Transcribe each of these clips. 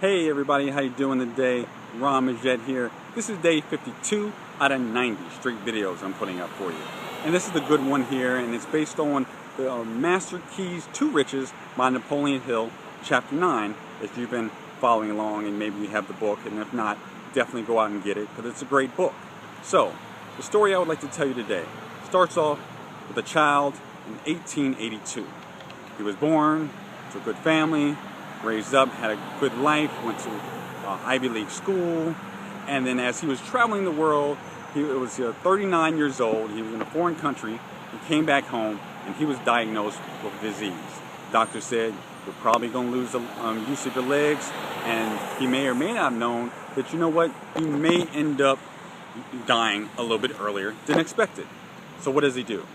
Hey everybody, how you doing today? Ron Majette here. This is day 52 out of 90 straight videos I'm putting up for you. And this is the good one here, and it's based on the Master Keys to Riches by Napoleon Hill, Chapter 9, if you've been following along and maybe you have the book, and if not, definitely go out and get it, because it's a great book. So, the story I would like to tell you today starts off with a child in 1882. He was born to a good family, raised up, had a good life, went to Ivy League school, and then as he was traveling the world, he was 39 years old, he was in a foreign country, he came back home, and he was diagnosed with disease. Doctor said, you're probably going to lose the use of your legs, and he may or may not have known that, you know what, you may end up dying a little bit earlier than expected. So what does he do?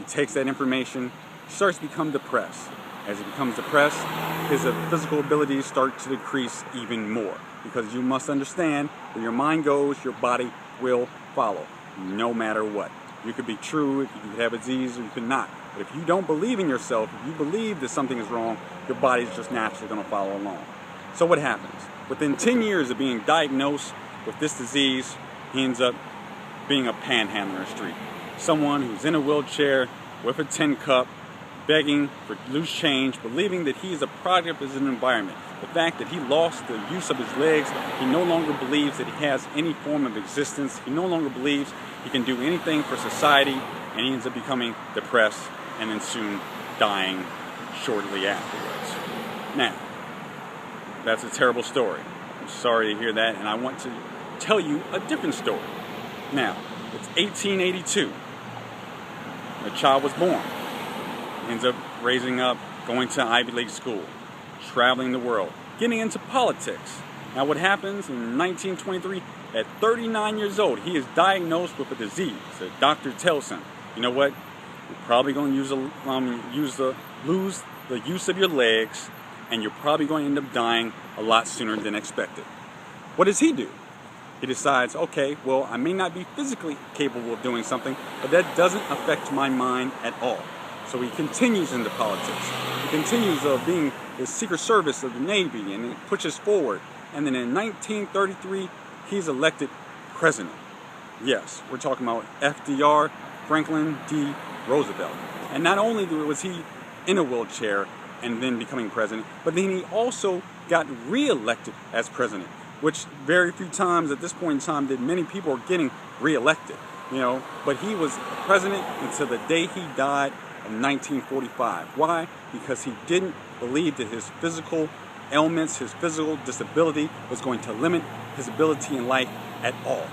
He takes that information, starts to become depressed. As he becomes depressed, his physical abilities start to decrease even more. Because you must understand, where your mind goes, your body will follow, no matter what. You could be true, you could have a disease, or you could not. But if you don't believe in yourself, if you believe that something is wrong, your body's just naturally going to follow along. So what happens? Within 10 years of being diagnosed with this disease, he ends up being a panhandler in the street. Someone who's in a wheelchair with a tin cup, begging for loose change, believing that he is a product of his environment. The fact that he lost the use of his legs, he no longer believes that he has any form of existence, he no longer believes he can do anything for society, and he ends up becoming depressed and then soon dying shortly afterwards. Now, that's a terrible story. I'm sorry to hear that, and I want to tell you a different story. Now, it's 1882. The child was born. Ends up raising up, going to Ivy League school, traveling the world, getting into politics. Now what happens in 1923, at 39 years old, he is diagnosed with a disease. The doctor tells him, you know what, you're probably going to lose the use of your legs, and you're probably going to end up dying a lot sooner than expected. What does he do? He decides, okay, well, I may not be physically capable of doing something, but that doesn't affect my mind at all. So he continues into politics. He continues being the Secret Service of the Navy, and he pushes forward. And then in 1933, he's elected president. Yes, we're talking about FDR, Franklin D. Roosevelt. And not only was he in a wheelchair and then becoming president, but then he also got re-elected as president, which very few times at this point in time did many people are getting re-elected. But he was president until the day he died in 1945. Why? Because he didn't believe that his physical ailments, his physical disability was going to limit his ability in life at all.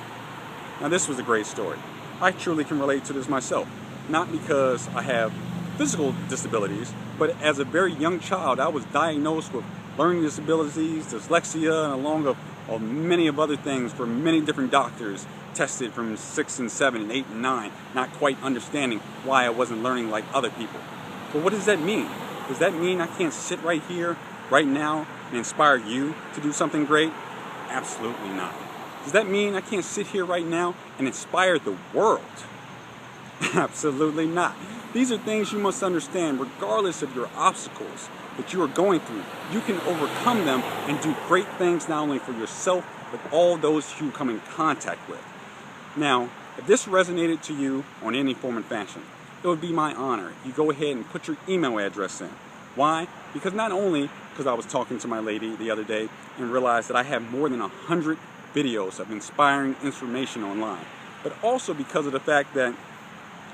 Now this was a great story. I truly can relate to this myself. Not because I have physical disabilities, but as a very young child I was diagnosed with learning disabilities, dyslexia, and along with many of other things from many different doctors, tested from 6 and 7 and 8 and 9, not quite understanding why I wasn't learning like other people. But what does that mean? Does that mean I can't sit right here, right now, and inspire you to do something great? Absolutely not. Does that mean I can't sit here right now and inspire the world? Absolutely not. These are things you must understand regardless of your obstacles that you are going through. You can overcome them and do great things not only for yourself, but all those you come in contact with. Now, if this resonated to you on any form and fashion, it would be my honor if you go ahead and put your email address in. Why? Because not only because I was talking to my lady the other day and realized that I have more than 100 videos of inspiring information online, but also because of the fact that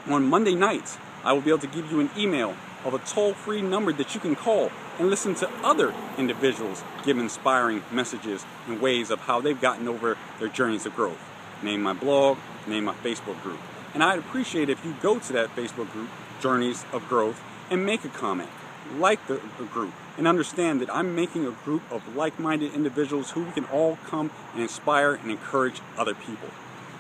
on Monday nights, I will be able to give you an email of a toll-free number that you can call and listen to other individuals give inspiring messages and ways of how they've gotten over their journeys of growth. Name my blog, name my Facebook group. And I'd appreciate if you go to that Facebook group, Journeys of Growth, and make a comment, like the group, and understand that I'm making a group of like-minded individuals who can all come and inspire and encourage other people.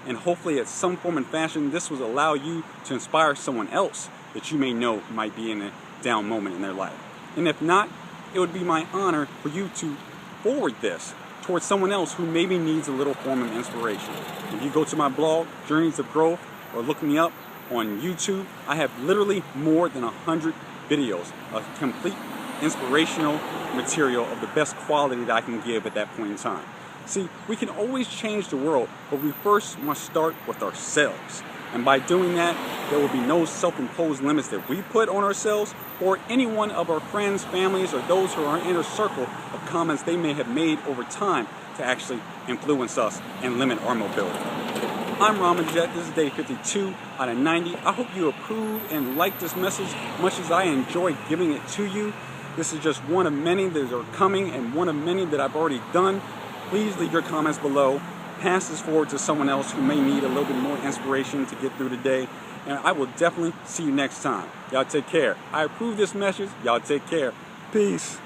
And hopefully at some form and fashion, this will allow you to inspire someone else that you may know might be in a down moment in their life. And if not, it would be my honor for you to forward this towards someone else who maybe needs a little form of inspiration. If you go to my blog, Journeys of Growth, or look me up on YouTube, I have literally more than 100 videos, a complete inspirational material of the best quality that I can give at that point in time. See, we can always change the world, but we first must start with ourselves. And by doing that, there will be no self-imposed limits that we put on ourselves or any one of our friends, families, or those who are in our inner circle of comments they may have made over time to actually influence us and limit our mobility. I'm Ramajet. This is day 52 out of 90. I hope you approve and like this message much as I enjoy giving it to you. This is just one of many that are coming and one of many that I've already done. Please leave your comments below. Pass this forward to someone else who may need a little bit more inspiration to get through the day. And I will definitely see you next time. Y'all take care. I approve this message. Y'all take care. Peace.